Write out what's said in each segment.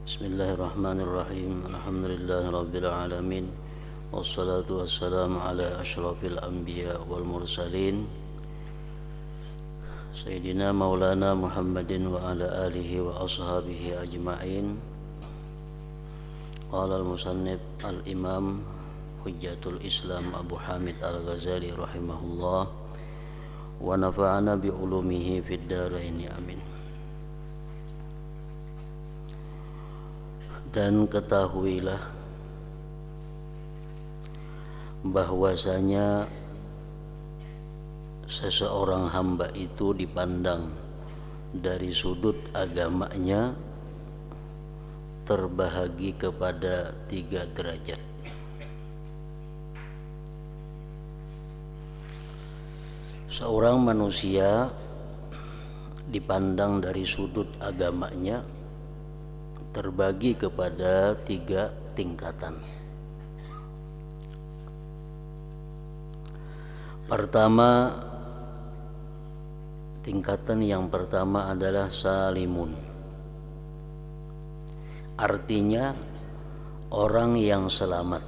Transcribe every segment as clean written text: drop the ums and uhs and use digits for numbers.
Bismillahirrahmanirrahim. Alhamdulillahirabbil alamin. Wassalatu wassalamu ala asyrafil anbiya wal mursalin Sayyidina Maulana Muhammadin wa ala alihi wa ashabihi ajma'in. Qala al-musannif al-imam Hujjatul Islam Abu Hamid Al-Ghazali rahimahullah wa nafa'ana bi ulumihi fid dharain amin. Dan ketahuilah bahwasanya seseorang hamba itu dipandang dari sudut agamanya terbahagi kepada 3 derajat. Seorang manusia dipandang dari sudut agamanya terbagi kepada 3 tingkatan. Tingkatan yang pertama adalah salimun. Artinya orang yang selamat.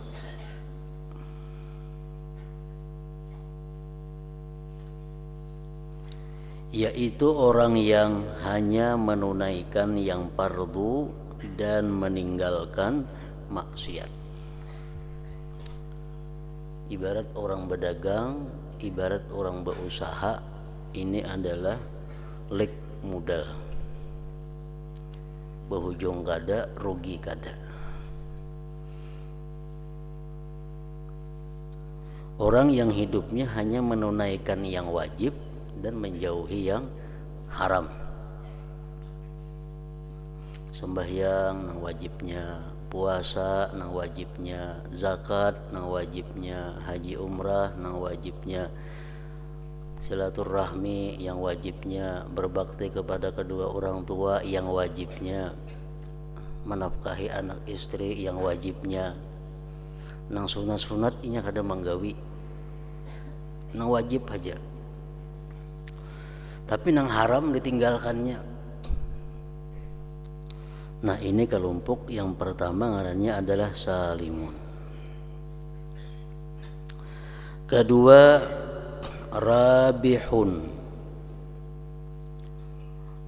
Yaitu orang yang hanya menunaikan yang fardu dan meninggalkan maksiat. Ibarat orang berdagang, ibarat orang berusaha, ini adalah lek modal. Berhujung kada, rugi kada. Orang yang hidupnya hanya menunaikan yang wajib dan menjauhi yang haram. Sembahyang nang wajibnya, puasa nang wajibnya, zakat nang wajibnya, haji umrah nang wajibnya, silaturahmi yang wajibnya, berbakti kepada kedua orang tua yang wajibnya, menafkahi anak istri yang wajibnya. Nang sunat-sunat inya kada manggawi, nang wajib aja. Tapi nang haram ditinggalkannya. Nah, ini kelompok yang pertama ngarannya adalah salimun. Kedua, rabihun.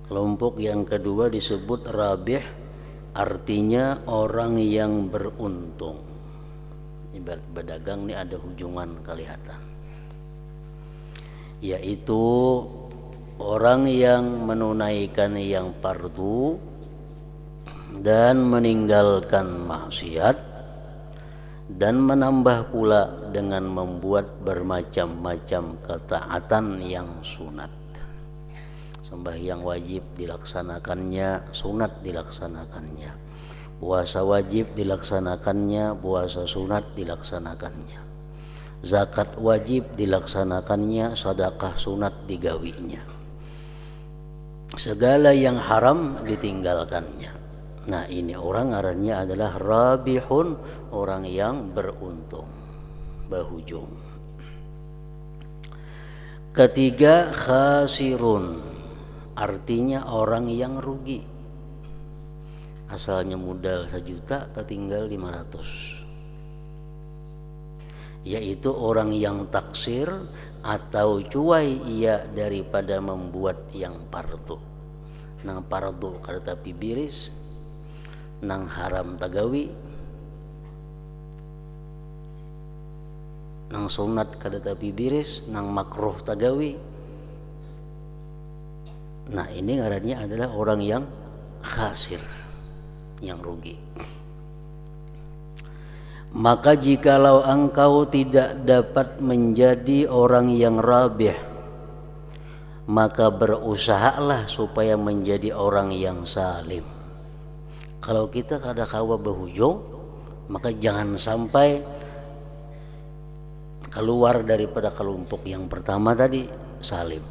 Kelompok yang kedua disebut rabih, artinya orang yang beruntung. Ibarat berdagang ini ada hujungan kelihatan. Yaitu orang yang menunaikan yang fardu dan meninggalkan maksiat dan menambah pula dengan membuat bermacam-macam ketaatan yang sunat. Sembahyang wajib dilaksanakannya, sunat dilaksanakannya. Puasa wajib dilaksanakannya, puasa sunat dilaksanakannya. Zakat wajib dilaksanakannya, sedekah sunat digawinya. Segala yang haram ditinggalkannya. Nah, ini orang ngarannya adalah rabihun, orang yang beruntung, berhujung. Ketiga, khasirun, artinya orang yang rugi. Asalnya modal 1 juta, tertinggal 500. Yaitu orang yang taksir atau cuai ia daripada membuat yang fardu. Nang fardu kada tapi biris, nang haram tagawi, nang sunat kada tapi biris, nang makruh tagawi. Nah, ini ngarannya adalah orang yang khasir, yang rugi. Maka jikalau engkau tidak dapat menjadi orang yang rabih, maka berusahalah supaya menjadi orang yang salim. Kalau kita kada kawa berhujung, maka jangan sampai keluar daripada kelompok yang pertama tadi, salim.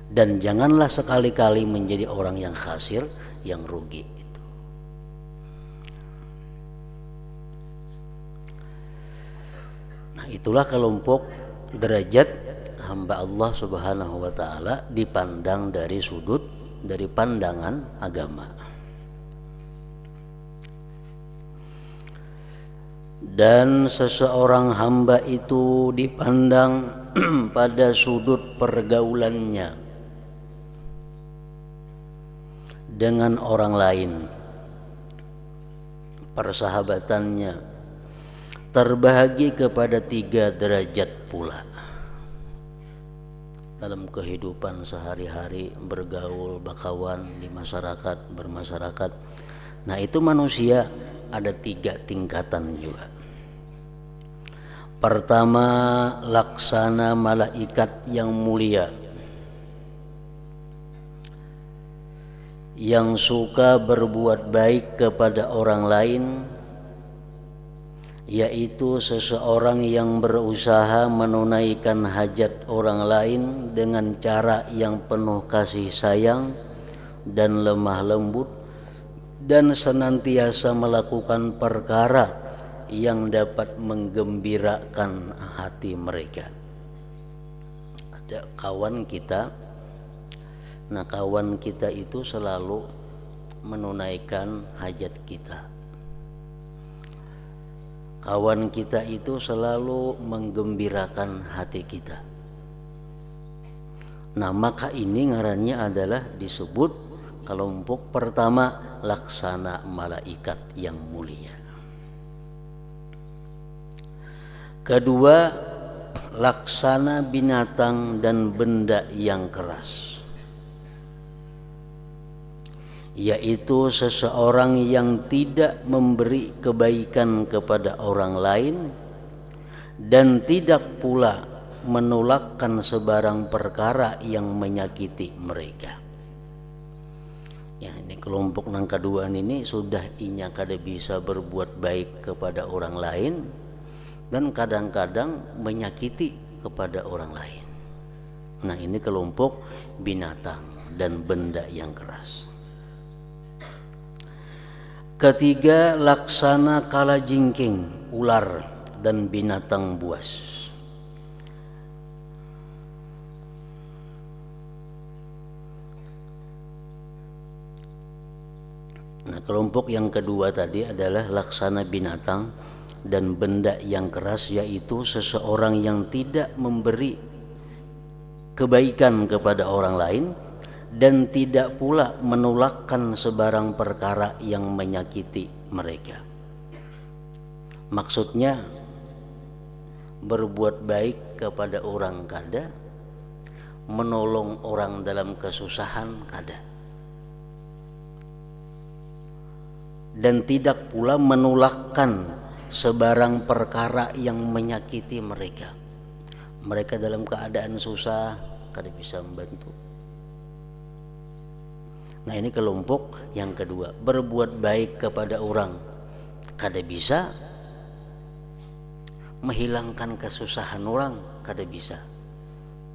Dan janganlah sekali-kali menjadi orang yang khasir, yang rugi. Nah, itulah kelompok derajat hamba Allah Subhanahu wa taala dipandang dari sudut, dari pandangan agama. dan seseorang hamba itu dipandang pada sudut pergaulannya dengan orang lain, persahabatannya, terbahagi kepada 3 derajat pula. Dalam kehidupan sehari-hari, bergaul, berkawan di masyarakat, bermasyarakat. Nah, itu manusia ada 3 tingkatan juga. Pertama, laksana malaikat yang mulia, yang suka berbuat baik kepada orang lain, yaitu seseorang yang berusaha menunaikan hajat orang lain dengan cara yang penuh kasih sayang dan lemah lembut, dan senantiasa melakukan perkara yang dapat menggembirakan hati mereka. Ada kawan kita, nah kawan kita itu selalu menunaikan hajat kita. Kawan kita itu selalu menggembirakan hati kita. Nah, maka ini ngarannya adalah disebut kelompok pertama, laksana malaikat yang mulia. Kedua, laksana binatang dan benda yang keras, yaitu seseorang yang tidak memberi kebaikan kepada orang lain dan tidak pula menolakkan sebarang perkara yang menyakiti mereka. Ya, ini kelompok yang kedua ini sudah inya kada bisa berbuat baik kepada orang lain dan kadang-kadang menyakiti kepada orang lain. Nah, ini kelompok binatang dan benda yang keras. Ketiga, laksana kalajengking, ular dan binatang buas. Nah, kelompok yang kedua tadi adalah laksana binatang dan benda yang keras, yaitu seseorang yang tidak memberi kebaikan kepada orang lain dan tidak pula menolakkan sebarang perkara yang menyakiti mereka. Maksudnya berbuat baik kepada orang kada, menolong orang dalam kesusahan kada, dan tidak pula menolakkan sebarang perkara yang menyakiti mereka. Mereka dalam keadaan susah, kada bisa membantu. Nah, ini kelompok yang kedua, berbuat baik kepada orang kada bisa, menghilangkan kesusahan orang kada bisa,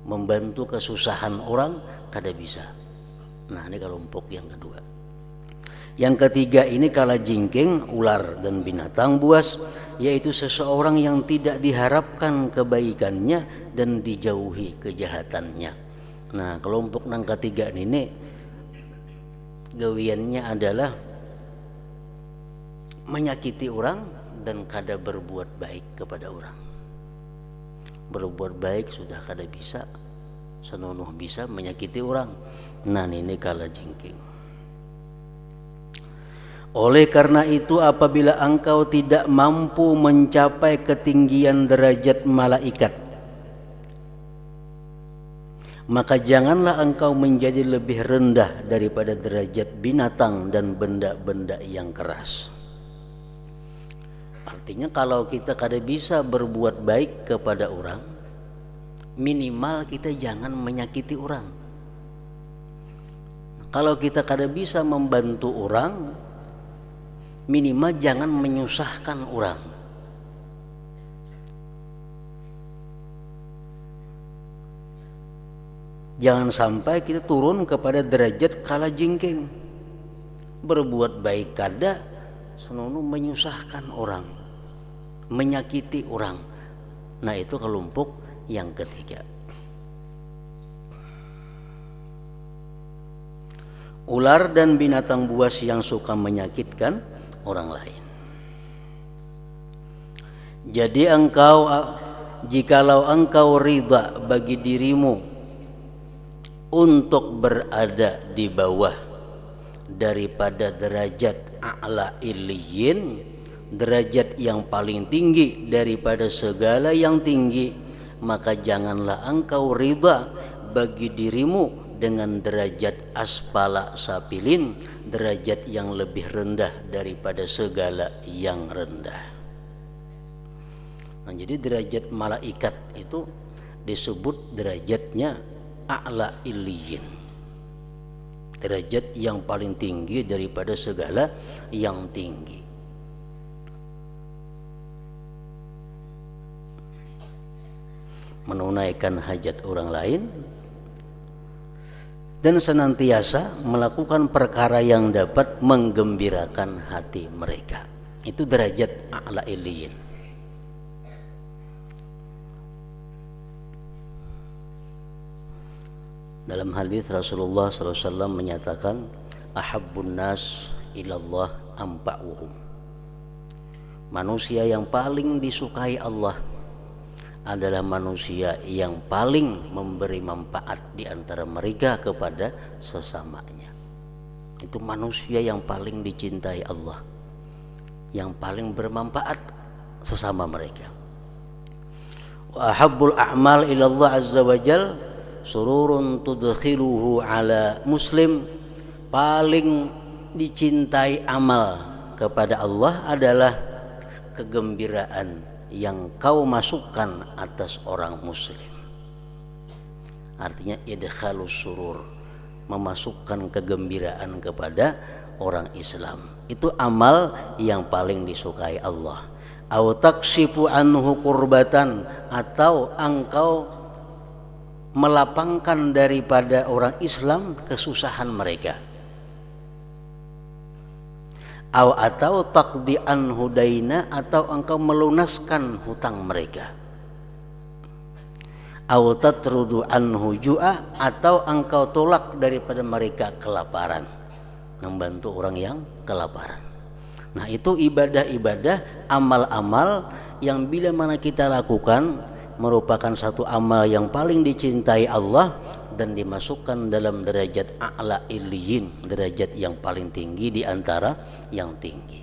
membantu kesusahan orang kada bisa. Nah, ini kelompok yang kedua. Yang ketiga ini kalajengking, ular dan binatang buas, yaitu seseorang yang tidak diharapkan kebaikannya dan dijauhi kejahatannya. Nah, kelompok yang ketiga ini gawiannya adalah menyakiti orang dan kada berbuat baik kepada orang. Berbuat baik sudah kada bisa, senonoh bisa menyakiti orang. Nah, ini kalajengking. Oleh karena itu, apabila engkau tidak mampu mencapai ketinggian derajat malaikat, maka janganlah engkau menjadi lebih rendah daripada derajat binatang dan benda-benda yang keras. Artinya kalau kita kada bisa berbuat baik kepada orang, minimal kita jangan menyakiti orang. Kalau kita kada bisa membantu orang, minimal jangan menyusahkan orang. Jangan sampai kita turun kepada derajat kalajengking, berbuat baik kada, senonoh menyusahkan orang, menyakiti orang. Nah, itu kelompok yang ketiga. Ular dan binatang buas yang suka menyakitkan orang lain. Jadi jikalau engkau ridha bagi dirimu untuk berada di bawah daripada derajat a'la illiyin, derajat yang paling tinggi daripada segala yang tinggi, maka janganlah engkau ridha bagi dirimu dengan derajat asfala safilin, derajat yang lebih rendah daripada segala yang rendah. Nah, jadi derajat malaikat itu disebut derajatnya a'la illiyin, derajat yang paling tinggi daripada segala yang tinggi. Menunaikan hajat orang lain dan senantiasa melakukan perkara yang dapat menggembirakan hati mereka. Itu derajat a'la illiyin. Dalam hadis Rasulullah SAW menyatakan, ahabbun nas ilallah anfa'uhum. Manusia yang paling disukai Allah adalah manusia yang paling memberi manfaat di antara mereka kepada sesamanya. Itu manusia yang paling dicintai Allah, yang paling bermanfaat sesama mereka. Wa ahabbul a'mal ilallah azza wa jal sururun tudkhiluhu ala muslim. Paling dicintai amal kepada Allah adalah kegembiraan yang kau masukkan atas orang muslim. Artinya idkhalus surur, memasukkan kegembiraan kepada orang Islam. Itu amal yang paling disukai Allah. Au takshifu anhu kurbatan, atau engkau melapangkan daripada orang Islam kesusahan mereka. Atau taqdi anhu daina, atau engkau melunaskan hutang mereka. Tatrudu anhu ju'a, atau engkau tolak daripada mereka kelaparan, membantu orang yang kelaparan. Nah, itu ibadah-ibadah, amal-amal yang bila mana kita lakukan merupakan satu amal yang paling dicintai Allah dan dimasukkan dalam derajat a'la illiyin, derajat yang paling tinggi di antara yang tinggi.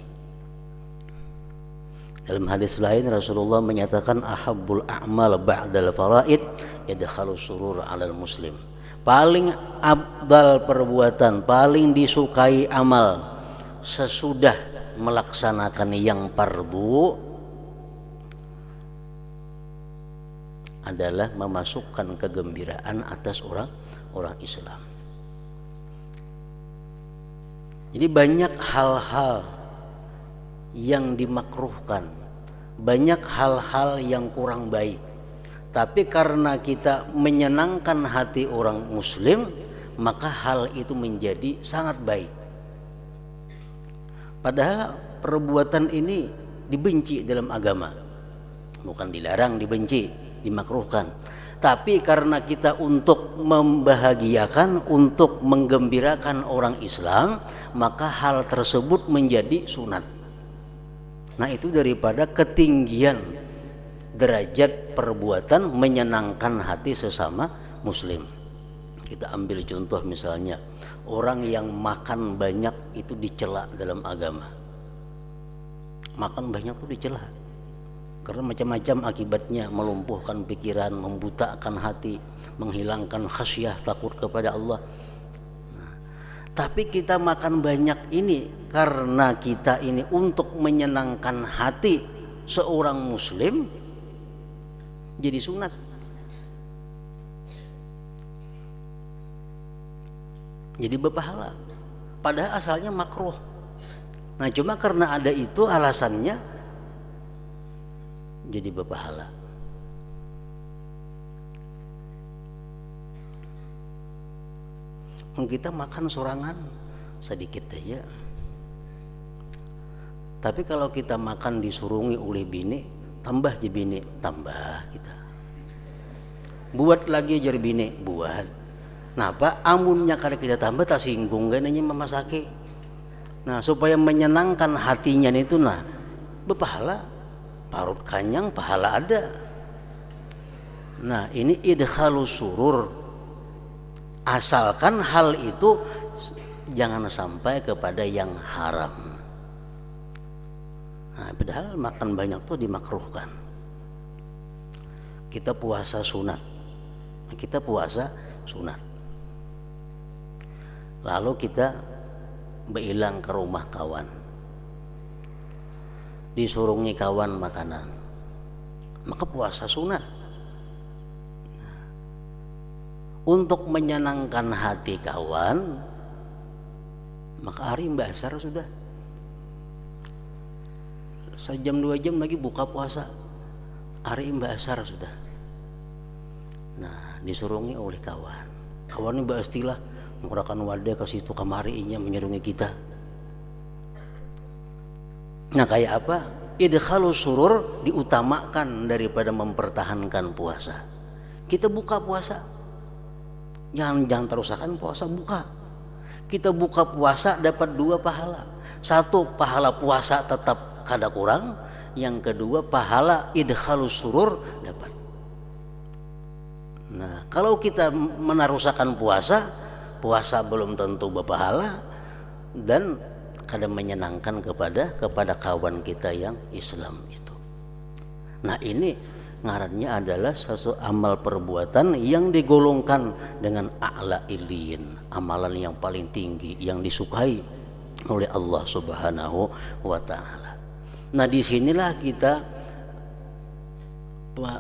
Dalam hadis lain Rasulullah menyatakan, ahabbul a'mal ba'dal faraid idkhalus surur 'alal muslim. Paling afdal perbuatan, paling disukai amal sesudah melaksanakan yang fardu adalah memasukkan kegembiraan atas orang Islam. Jadi banyak hal-hal yang dimakruhkan, banyak hal-hal yang kurang baik, tapi karena kita menyenangkan hati orang muslim, maka hal itu menjadi sangat baik. Padahal perbuatan ini dibenci dalam agama, bukan dilarang, dibenci, dimakruhkan. Tapi karena kita untuk membahagiakan, untuk menggembirakan orang Islam, maka hal tersebut menjadi sunat. Nah, itu daripada ketinggian derajat perbuatan menyenangkan hati sesama muslim. Kita ambil contoh misalnya, orang yang makan banyak itu dicela dalam agama. Makan banyak itu dicela karena macam-macam akibatnya, melumpuhkan pikiran, membutakan hati, menghilangkan khasyah, takut kepada Allah. Nah, tapi kita makan banyak ini karena kita ini untuk menyenangkan hati seorang muslim, jadi sunat. Jadi berpahala, padahal asalnya makruh. Nah, cuma karena ada itu alasannya jadi berpahala. Kita makan sorangan sedikit aja, tapi kalau kita makan disurungi oleh bini, tambah je bini, tambah kita. Buat lagi jar bini, buat. Napa amunnya kada kita tambah tak singgung kan nanya memasake. Nah, supaya menyenangkan hatinya itu, nah berpahala. Parut kanyang pahala ada. Nah ini idkhalus surur, asalkan hal itu jangan sampai kepada yang haram. Nah, padahal makan banyak tuh dimakruhkan. Kita puasa sunat, lalu kita beilang ke rumah kawan, disurungi kawan makanan, maka puasa sunat. Untuk menyenangkan hati kawan, maka hari Mbak Asar sudah 1-2 jam lagi buka puasa, hari Mbak Asar sudah. Nah disurungi oleh kawan ini Mbak Astilah menggunakan wadah ke situ kamari inya menyerungi kita. Nah kayak apa? Idkhalus surur diutamakan daripada mempertahankan puasa. Kita buka puasa, jangan terusakan puasa, buka. Kita buka puasa dapat 2 pahala. 1 pahala puasa tetap kada kurang, yang kedua pahala idkhalus surur dapat. Nah kalau kita menarusakan puasa belum tentu berpahala dan kada menyenangkan kepada kawan kita yang Islam itu. Nah ini ngarannya adalah suatu amal perbuatan yang digolongkan dengan a'la ilin, amalan yang paling tinggi yang disukai oleh Allah Subhanahu wa taala. Nah disinilah kita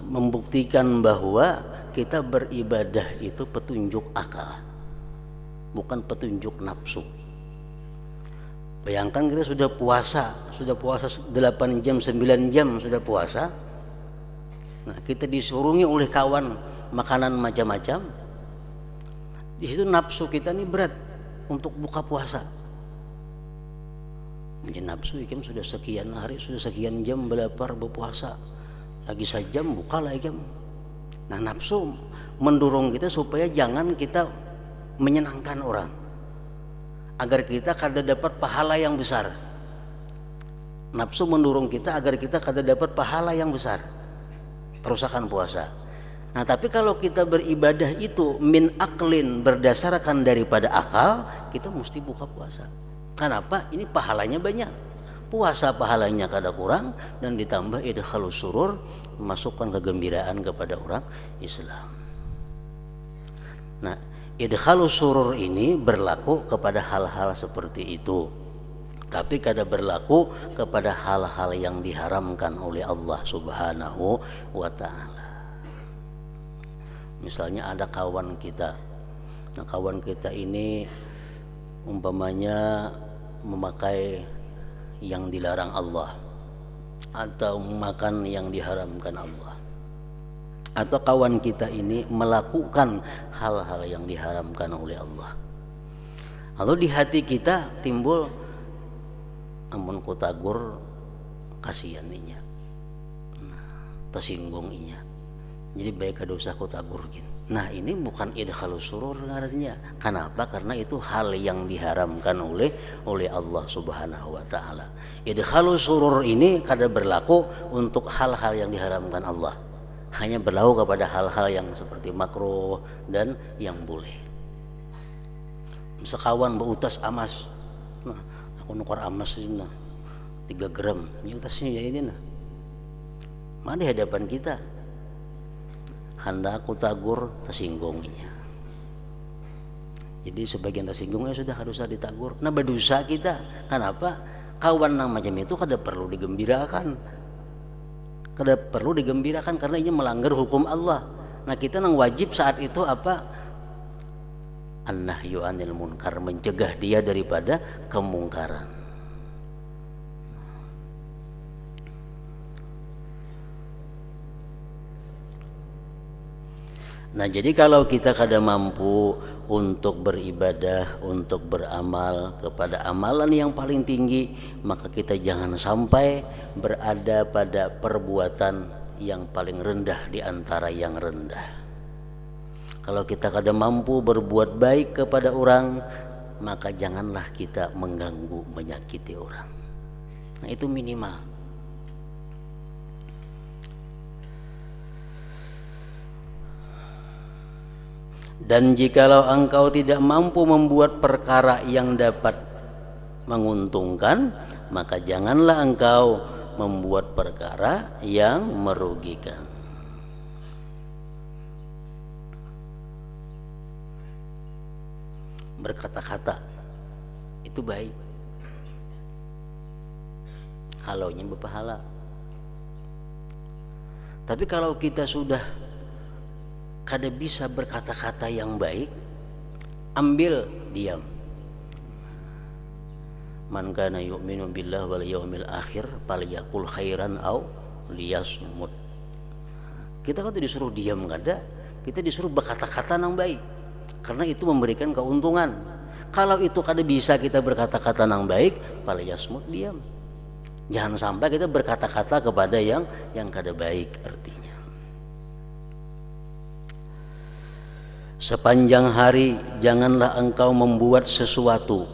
membuktikan bahwa kita beribadah itu petunjuk akal, bukan petunjuk nafsu. Bayangkan kita sudah puasa 8 jam 9 jam sudah puasa. Nah kita disurungi oleh kawan makanan macam-macam, di situ nafsu kita ini berat untuk buka puasa. Jadi nafsu ikem sudah sekian hari, sudah sekian jam belapar berpuasa, lagi sejam buka lagi ikem. Nah nafsu mendorong kita supaya jangan kita menyenangkan orang, agar kita kada dapat pahala yang besar. Nafsu mendorong kita agar kita kada dapat pahala yang besar, perusakan puasa. Nah tapi kalau kita beribadah itu min aklin, berdasarkan daripada akal, kita mesti buka puasa. Kenapa? Ini pahalanya banyak, puasa pahalanya kada kurang, dan ditambah idkhalus surur, masukkan kegembiraan kepada orang Islam. Nah idkhalus surur ini berlaku kepada hal-hal seperti itu, tapi kada berlaku kepada hal-hal yang diharamkan oleh Allah Subhanahu wa ta'ala. Misalnya ada kawan kita, nah kawan kita ini umpamanya memakai yang dilarang Allah, atau makan yang diharamkan Allah, atau kawan kita ini melakukan hal-hal yang diharamkan oleh Allah. Lalu di hati kita timbul, amun ku tagur kasihan inya, tersinggung inya, jadi baik kada usah ku tagur gini. Nah ini bukan idkhalus surur ngarannya. Kenapa? Karena itu hal yang diharamkan oleh Allah Subhanahu wa taala. Idkhalus surur ini kada berlaku untuk hal-hal yang diharamkan Allah, hanya berlaku kepada hal-hal yang seperti makruh dan yang boleh. Sekawan beutas amas, nah aku nukar amas ini nah 3 gram, ini utasnya ini nah, mana di hadapan kita, hendak aku tagur tersinggunginya. Jadi sebagian tersinggungnya sudah harusnya ditagur. Nah berdosa kita. Kenapa? Kawan yang macam itu kada perlu digembirakan, karena ini melanggar hukum Allah. Nah kita yang wajib saat itu apa? An-nahyu anil munkar, mencegah dia daripada kemungkaran. Nah jadi kalau kita kada mampu untuk beribadah, untuk beramal kepada amalan yang paling tinggi, maka kita jangan sampai berada pada perbuatan yang paling rendah di antara yang rendah. Kalau kita kada mampu berbuat baik kepada orang, maka janganlah kita mengganggu, menyakiti orang. Nah itu minimal. Dan jikalau engkau tidak mampu membuat perkara yang dapat menguntungkan, maka janganlah engkau membuat perkara yang merugikan. Berkata-kata itu baik kalaunya berpahala. Tapi kalau kita sudah kada bisa berkata-kata yang baik, ambil diam. Man kana yu'minu billahi wal yaumil akhir falyakul khairan aw liyasmut. Kita kan disuruh diam kada, kita disuruh berkata-kata yang baik. Karena itu memberikan keuntungan. Kalau itu kada bisa kita berkata-kata yang baik, falyasmut, diam. Jangan sampai kita berkata-kata kepada yang kada baik artinya. Sepanjang hari janganlah engkau membuat sesuatu,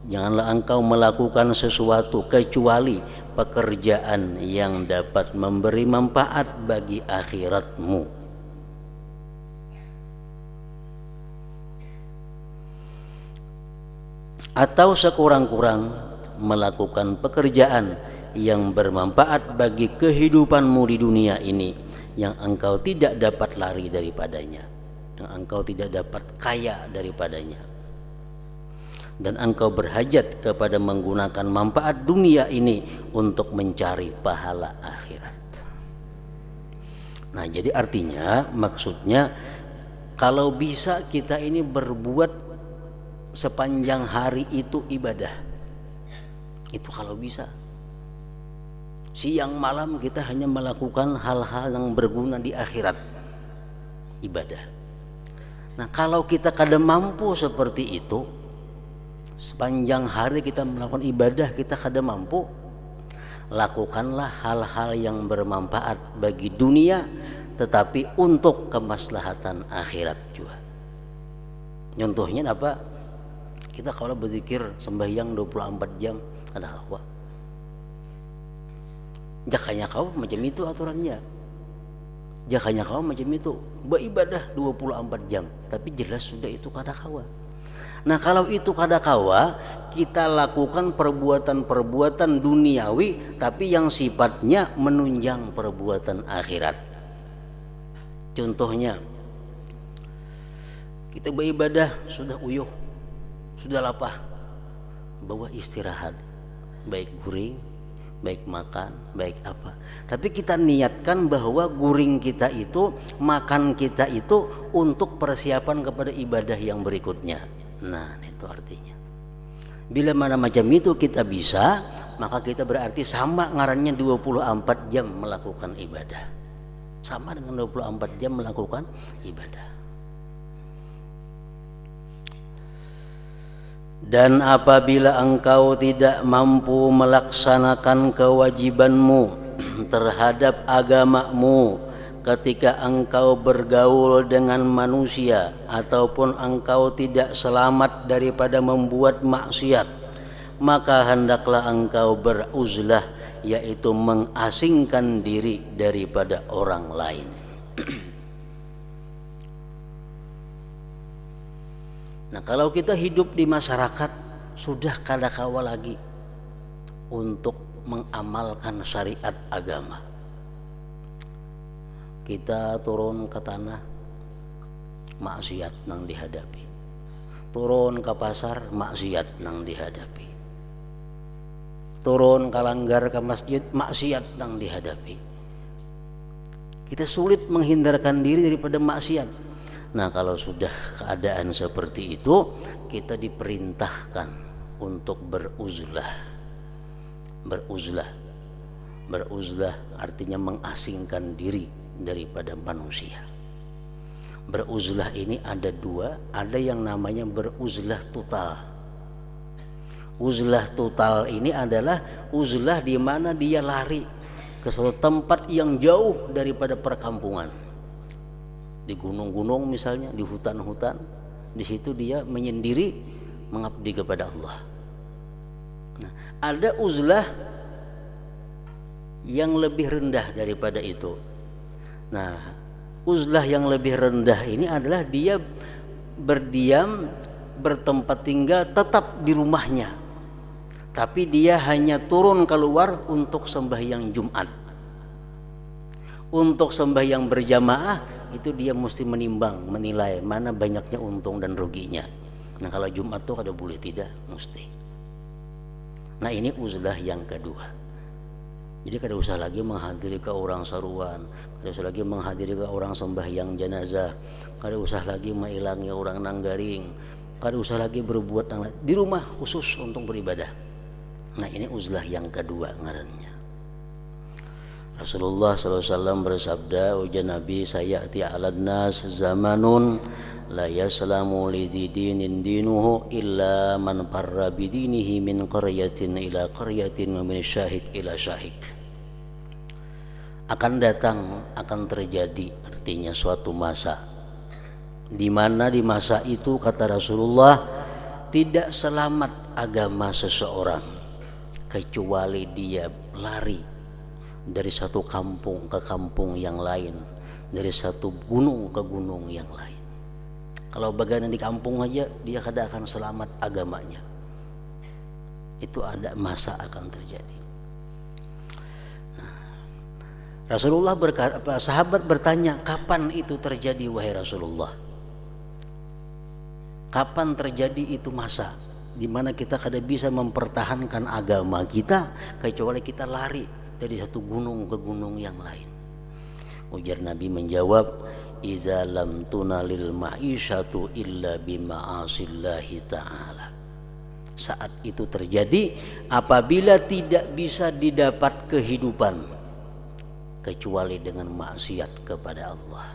janganlah engkau melakukan sesuatu kecuali pekerjaan yang dapat memberi manfaat bagi akhiratmu. Atau sekurang-kurang melakukan pekerjaan yang bermanfaat bagi kehidupanmu di dunia ini, yang engkau tidak dapat lari daripadanya, yang engkau tidak dapat kaya daripadanya, dan engkau berhajat kepada menggunakan manfaat dunia ini untuk mencari pahala akhirat. Nah, jadi artinya maksudnya kalau bisa kita ini berbuat sepanjang hari itu ibadah. Itu kalau bisa. Siang malam kita hanya melakukan hal-hal yang berguna di akhirat, ibadah. Nah, kalau kita kada mampu seperti itu, sepanjang hari kita melakukan ibadah kita kada mampu, lakukanlah hal-hal yang bermanfaat bagi dunia tetapi untuk kemaslahatan akhirat juga. Contohnya apa? Kita kalau berzikir sembahyang 24 jam ada kawa. Jakanya kau macam itu aturannya. Jakanya kau macam itu. Beribadah 24 jam, tapi jelas sudah itu kada kawa. Nah, kalau itu kada kawa, kita lakukan perbuatan-perbuatan duniawi tapi yang sifatnya menunjang perbuatan akhirat. Contohnya, kita beribadah sudah uyuh, sudah lapar, bawa istirahat, baik guring, baik makan, baik apa. Tapi kita niatkan bahwa guring kita itu, makan kita itu untuk persiapan kepada ibadah yang berikutnya. Nah, itu artinya. Bila mana macam itu kita bisa, maka kita berarti sama ngarannya 24 jam melakukan ibadah. Sama dengan 24 jam melakukan ibadah. Dan apabila engkau tidak mampu melaksanakan kewajibanmu terhadap agamamu ketika engkau bergaul dengan manusia, ataupun engkau tidak selamat daripada membuat maksiat, maka hendaklah engkau beruzlah, yaitu mengasingkan diri daripada orang lain. Nah, kalau kita hidup di masyarakat sudah kada kawa lagi untuk mengamalkan syariat agama. Kita turun ke tanah, maksiat nang dihadapi. Turun ke pasar, maksiat nang dihadapi. Turun ke langgar ke masjid, maksiat nang dihadapi. Kita sulit menghindarkan diri daripada maksiat. Nah, kalau sudah keadaan seperti itu, kita diperintahkan untuk beruzlah. Beruzlah artinya mengasingkan diri daripada manusia. Beruzlah ini ada dua, ada yang namanya beruzlah total. Uzlah total ini adalah uzlah di mana dia lari ke suatu tempat yang jauh daripada perkampungan. Di gunung-gunung misalnya, di hutan-hutan, di situ dia menyendiri mengabdi kepada Allah. Nah, ada uzlah yang lebih rendah daripada itu. Nah, Uzlah yang lebih rendah ini adalah dia berdiam, bertempat tinggal tetap di rumahnya, tapi dia hanya turun keluar untuk sembahyang Jumat. Untuk sembahyang berjamaah itu dia mesti menimbang, menilai mana banyaknya untung dan ruginya. Nah kalau Jumat tuh kada boleh tidak, mesti. Nah ini uzlah yang kedua. Jadi kada usah lagi menghadiri ke orang saruan, kada usah lagi menghadiri ke orang sembahyang jenazah, kada usah lagi mailangi orang nanggaring, kada usah lagi berbuat di rumah khusus untuk beribadah. Nah ini uzlah yang kedua ngarannya. Rasulullah SAW bersabda, ujar Nabi, sayati 'alan nas zamanun la yaslamu li dinin dinuhu illa man farra bidinihi min qaryatin ila qaryatin wa min syahik ila syahik. Akan datang, akan terjadi, artinya suatu masa di mana di masa itu kata Rasulullah tidak selamat agama seseorang kecuali dia lari dari satu kampung ke kampung yang lain, dari satu gunung ke gunung yang lain. Kalau bagian di kampung aja dia kada akan selamat agamanya. Itu ada masa akan terjadi. Nah, Rasulullah berkata, sahabat bertanya, kapan itu terjadi wahai Rasulullah? Kapan terjadi itu masa di mana kita kada bisa mempertahankan agama kita kecuali kita lari dari satu gunung ke gunung yang lain? Ujar Nabi menjawab, iza lam tunalil ma'isyatu illa bima'asillahi ta'ala. Saat itu terjadi apabila tidak bisa didapat kehidupan kecuali dengan maksiat kepada Allah.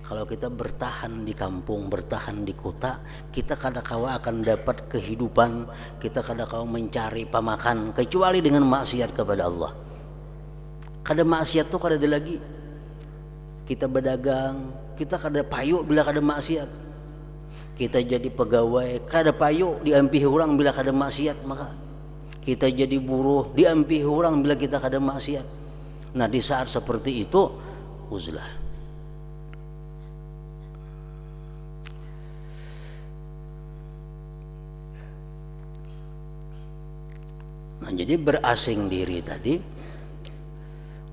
Kalau kita bertahan di kampung, bertahan di kota, kita kadang-kala akan dapat kehidupan, kita kadang-kala mencari pamakan kecuali dengan maksiat kepada Allah. Kada maksiat tuh kada ada lagi. Kita berdagang, kita kada payu bila kada maksiat. Kita jadi pegawai, kada payu diampihi orang bila kada maksiat. Maka kita jadi buruh, diampihi orang bila kita kada maksiat. Nah di saat seperti itu uzlah. Nah jadi berasing diri tadi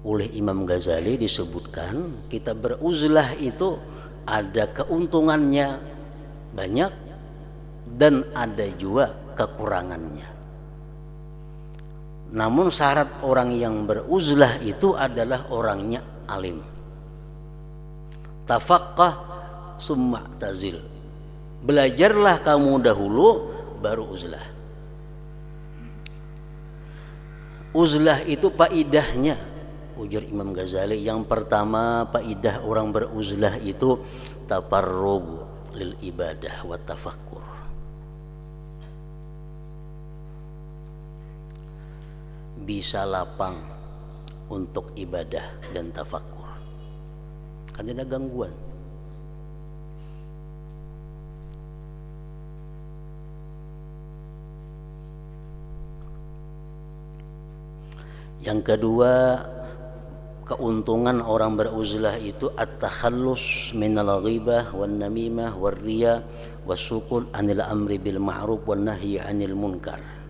oleh Imam Ghazali disebutkan, kita beruzlah itu ada keuntungannya banyak dan ada juga kekurangannya. Namun syarat orang yang beruzlah itu adalah orangnya alim. Tafaqqah summa tazil. Belajarlah kamu dahulu baru uzlah. Uzlah itu faidahnya, ujar Imam Ghazali, yang pertama faidah orang beruzlah itu tafarrug lil ibadah wa tafakkur. Bisa lapang untuk ibadah dan tafakkur. Kan ada gangguan. Yang kedua, keuntungan orang beruzlah itu at-takhallus minal ghibah wan namimah war riya wasukul anil amri bil ma'ruf wan nahyi anil munkar.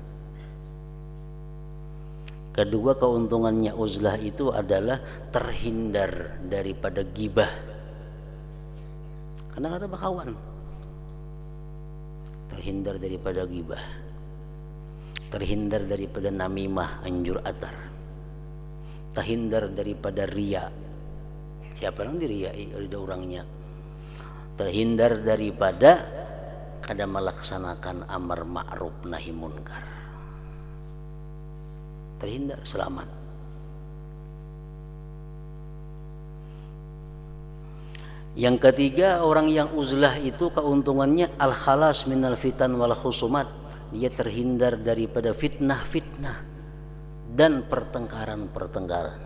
Kedua keuntungannya uzlah itu adalah terhindar daripada gibah. Karena ada bakawan. Terhindar daripada gibah. Terhindar daripada namimah, anjur atar. Terhindar daripada riya. Siapa yang diriyai oleh orangnya? Terhindar daripada kada melaksanakan amar ma'ruf nahi munkar. Terhindar, selamat. Yang ketiga, orang yang uzlah itu keuntungannya al-khalas minal fitan wal khusumat. Dia terhindar daripada fitnah-fitnah dan pertengkaran-pertengkaran.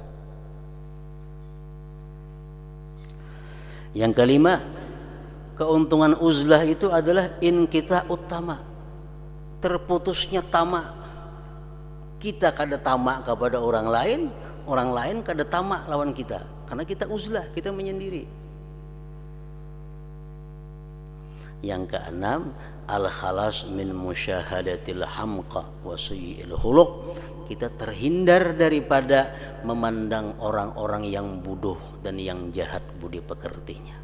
Yang kelima, keuntungan uzlah itu adalah inkita utama, terputusnya tamak. Kita kada tamak kepada orang lain kada tamak lawan kita, karena kita uzlah, kita menyendiri. Yang keenam, al-khalas min musyahadatil hamqa wa suyil khuluq. Kita terhindar daripada memandang orang-orang yang bodoh dan yang jahat budi pekertinya.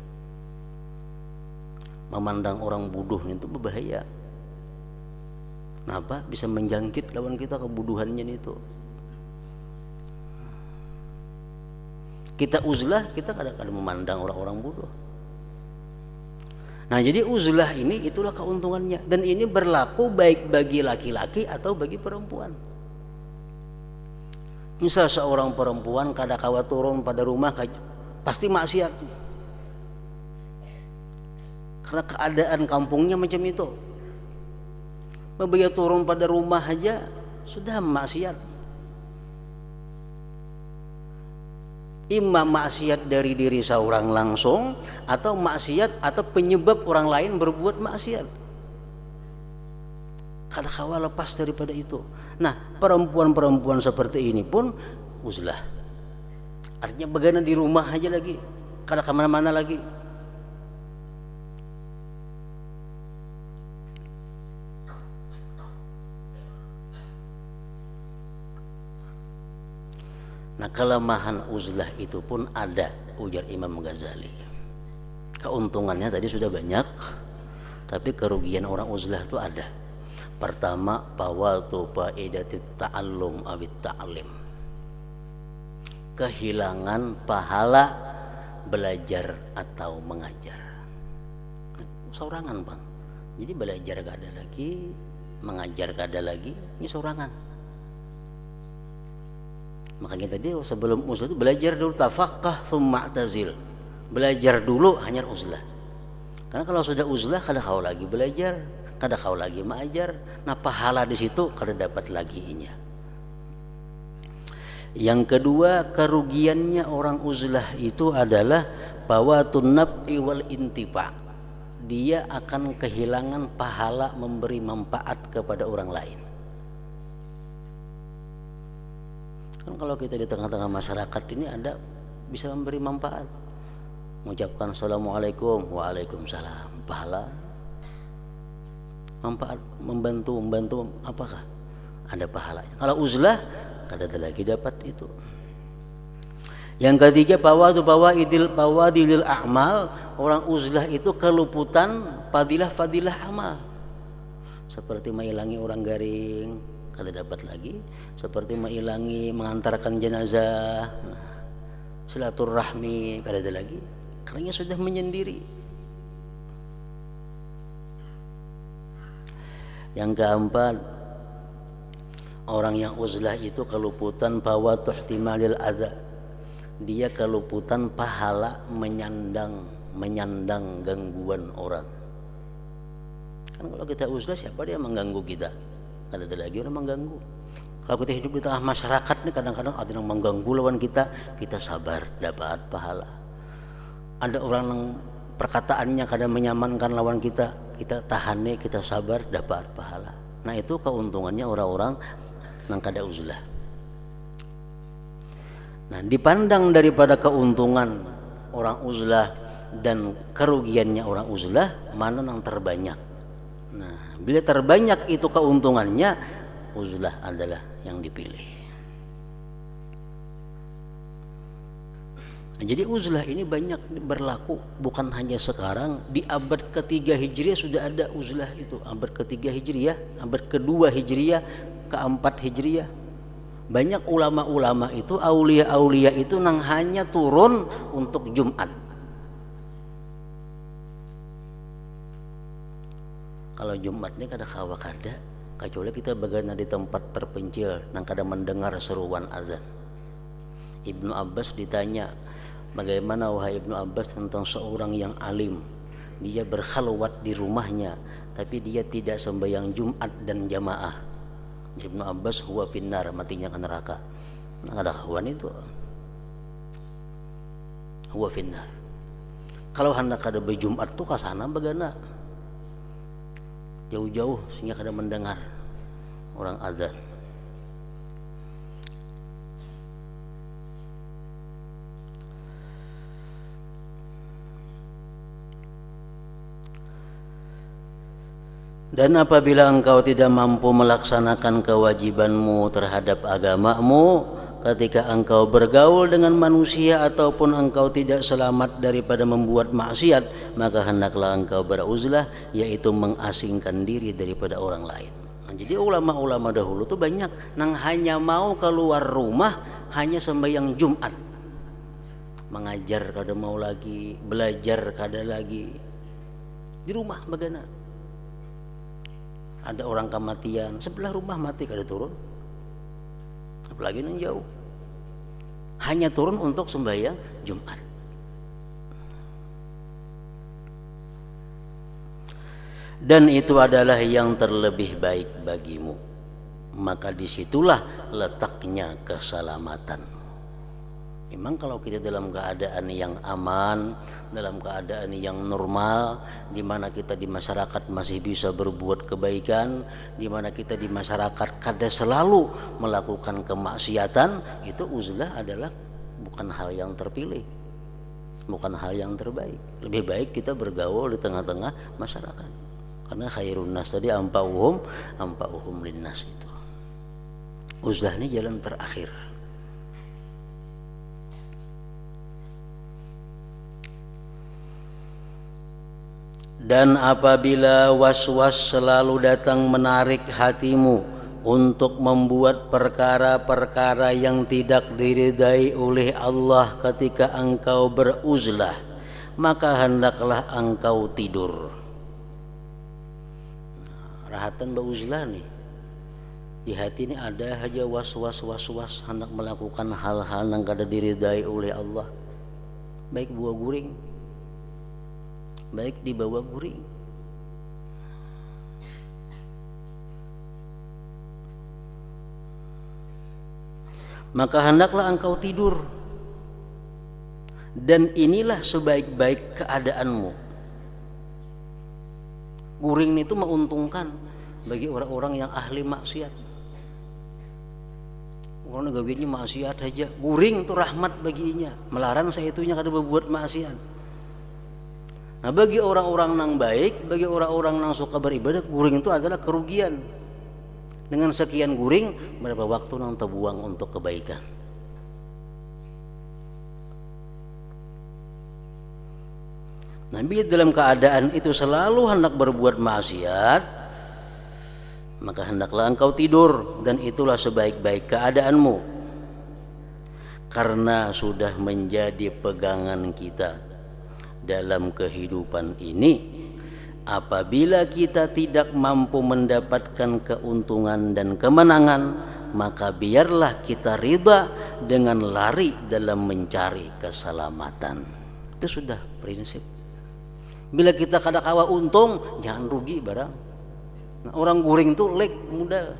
Memandang orang bodoh itu berbahaya. Kenapa? Bisa menjangkit lawan kita kebodohannya itu. Kita uzlah, kita kadang-kadang memandang orang-orang bodoh. Nah, jadi uzlah ini itulah keuntungannya, dan ini berlaku baik bagi laki-laki atau bagi perempuan. Misal seorang perempuan kadakawa turun pada rumah pasti maksiat. Karena keadaan kampungnya macam itu. Begitu turun pada rumah aja sudah maksiat. Imma maksiat dari diri seorang langsung, atau maksiat atau penyebab orang lain berbuat maksiat. Kadang-kadang lepas daripada itu. Nah, perempuan-perempuan seperti ini pun uzlah. Artinya bagaimana di rumah aja lagi, kada kemana-mana lagi. Nah, kelemahan uzlah itu pun ada, ujar Imam Ghazali. Keuntungannya tadi sudah banyak, tapi kerugian orang uzlah itu ada. Pertama, fawatu faidatit ta'allum awit ta'lim. Kehilangan pahala belajar atau mengajar. Sorangan, Bang. Jadi belajar gak ada lagi, mengajar gak ada lagi, ini sorangan. Makanya tadi sebelum uzlah itu belajar dulu, tafaqqah tsumma i'tazil. Belajar dulu hanya uzlah. Karena kalau sudah uzlah kada kau lagi belajar, kada kau lagi mengajar. Nah, pahala di situ kada dapat lagi nya. Yang kedua, kerugiannya orang uzlah itu adalah fawatun naf'i wal intifa. Dia akan kehilangan pahala memberi manfaat kepada orang lain. Kan kalau kita di tengah-tengah masyarakat ini ada bisa memberi manfaat, mengucapkan assalamualaikum, waalaikumsalam, pahala, manfaat, membantu apakah ada pahalanya. Kalau uzlah kada ada lagi dapat itu. Yang ketiga, fawadilil a'mal. Orang uzlah itu keluputan fadilah amal, seperti menghilangi orang garing, kada dapat lagi, seperti menghilangi mengantarkan jenazah, silaturahmi kada ada lagi, karena sudah menyendiri. Yang keempat, orang yang uzlah itu keluputan fawatu ihtimalil adza. Dia keluputan pahala menyandang gangguan orang. Kan kalau kita uzlah, siapa dia mengganggu kita? Kada ada lagi orang mengganggu. Kalau kita hidup di tengah masyarakat nih, kadang-kadang ada yang mengganggu lawan kita, kita sabar dapat pahala. Ada orang yang perkataannya kadang menyamankan lawan kita, kita tahane, kita sabar dapat pahala. Nah, itu keuntungannya orang-orang yang kada uzlah. Nah, dipandang daripada keuntungan orang uzlah dan kerugiannya orang uzlah, mana yang terbanyak? Nah, bila terbanyak itu keuntungannya, uzlah adalah yang dipilih. Nah, jadi uzlah ini banyak berlaku, bukan hanya sekarang. Di abad ketiga Hijriah sudah ada uzlah itu. Abad ketiga Hijriah, abad kedua Hijriah, keempat Hijriah. Banyak ulama-ulama itu, aulia-aulia itu nang hanya turun untuk Jumat. Kalau Jumat ini kada kawa kada, kecuali kita bagaimana di tempat terpencil nang kada mendengar seruan azan. Ibnu Abbas ditanya, bagaimana wahai Ibnu Abbas tentang seorang yang alim, dia berkhalwat di rumahnya tapi dia tidak sembahyang Jumat dan jamaah. Ibnu Abbas huwa finnar, matinya ke neraka. Nah, kada kawan itu huwa finnar. Kalau hendak kada berjumat tuh ke sana bagaimana? Jauh-jauh sehingga kada mendengar orang azan. Dan apabila engkau tidak mampu melaksanakan kewajibanmu terhadap agamamu ketika engkau bergaul dengan manusia ataupun engkau tidak selamat daripada membuat maksiat, maka hendaklah engkau beruzlah, yaitu mengasingkan diri daripada orang lain. Nah, jadi ulama-ulama dahulu tuh banyak yang hanya mau keluar rumah hanya sembahyang Jumat, mengajar kada mau lagi, belajar kada lagi, di rumah bagaimana. Ada orang kematian sebelah rumah mati kada turun, apalagi yang jauh, hanya turun untuk sembahyang Jumat. Dan itu adalah yang terlebih baik bagimu, maka disitulah letaknya keselamatan. Memang kalau kita dalam keadaan yang aman, dalam keadaan yang normal, di mana kita di masyarakat masih bisa berbuat kebaikan, di mana kita di masyarakat kada selalu melakukan kemaksiatan, itu uzlah adalah bukan hal yang terpilih, bukan hal yang terbaik. Lebih baik kita bergaul di tengah-tengah masyarakat. Karena khairun nas tadi ampauhum linnas itu. Uzlah ini jalan terakhir. Dan apabila was-was selalu datang menarik hatimu untuk membuat perkara-perkara yang tidak diridai oleh Allah ketika engkau beruzlah, maka hendaklah engkau tidur. Rahatan beruzlah nih, di hati ini ada aja was-was hendak melakukan hal-hal yang kada diridai oleh Allah, baik buah guring, baik di bawah guring. Maka hendaklah engkau tidur. Dan inilah sebaik-baik keadaanmu. Guring itu menguntungkan bagi orang-orang yang ahli maksiat. Orang gawiannya maksiat aja, guring itu rahmat baginya. Melarang saya itunya kada berbuat maksiat. Nah, bagi orang-orang yang baik, bagi orang-orang yang suka beribadah, guring itu adalah kerugian. Dengan sekian guring, berapa waktu yang terbuang untuk kebaikan. Nah, bila dalam keadaan itu selalu hendak berbuat maksiat, maka hendaklah engkau tidur, dan itulah sebaik-baik keadaanmu. Karena sudah menjadi pegangan kita dalam kehidupan ini, apabila kita tidak mampu mendapatkan keuntungan dan kemenangan, maka biarlah kita ridha dengan lari dalam mencari keselamatan. Itu sudah prinsip. Bila kita kada kawa untung, jangan rugi barang. Nah, orang guring itu lek mudah,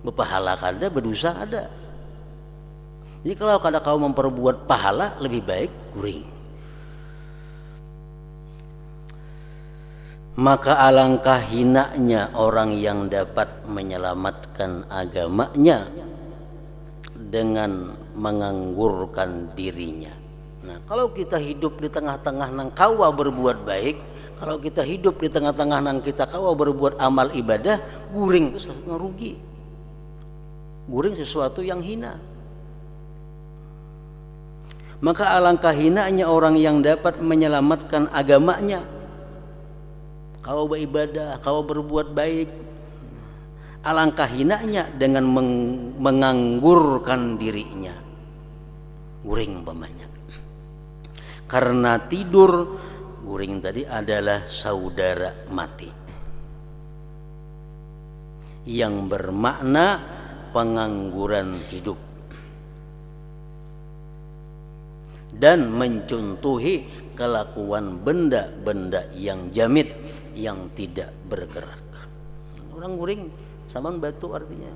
berpahala kada, berdosa ada. Jadi kalau kada kau memperbuat pahala, lebih baik guring. Maka alangkah hinanya orang yang dapat menyelamatkan agamanya dengan menganggurkan dirinya. Nah, kalau kita hidup di tengah-tengah nang kawa berbuat baik, kalau kita hidup di tengah-tengah nang kita kawa berbuat amal ibadah, guring itu rugi. Guring sesuatu yang hina. Maka alangkah hinanya orang yang dapat menyelamatkan agamanya. Kau beribadah, kau berbuat baik, alangkah hinanya dengan menganggurkan dirinya. Guring umpamanya. Karena tidur, guring tadi adalah saudara mati, yang bermakna pengangguran hidup, dan mencontohi kelakuan benda-benda yang jamid, yang tidak bergerak. Orang guring sama batu artinya.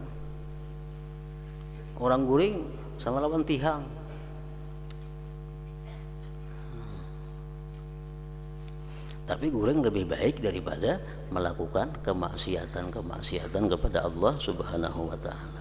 Orang guring sama lawan tihang. Tapi guring lebih baik daripada melakukan kemaksiatan kepada Allah Subhanahu wa ta'ala.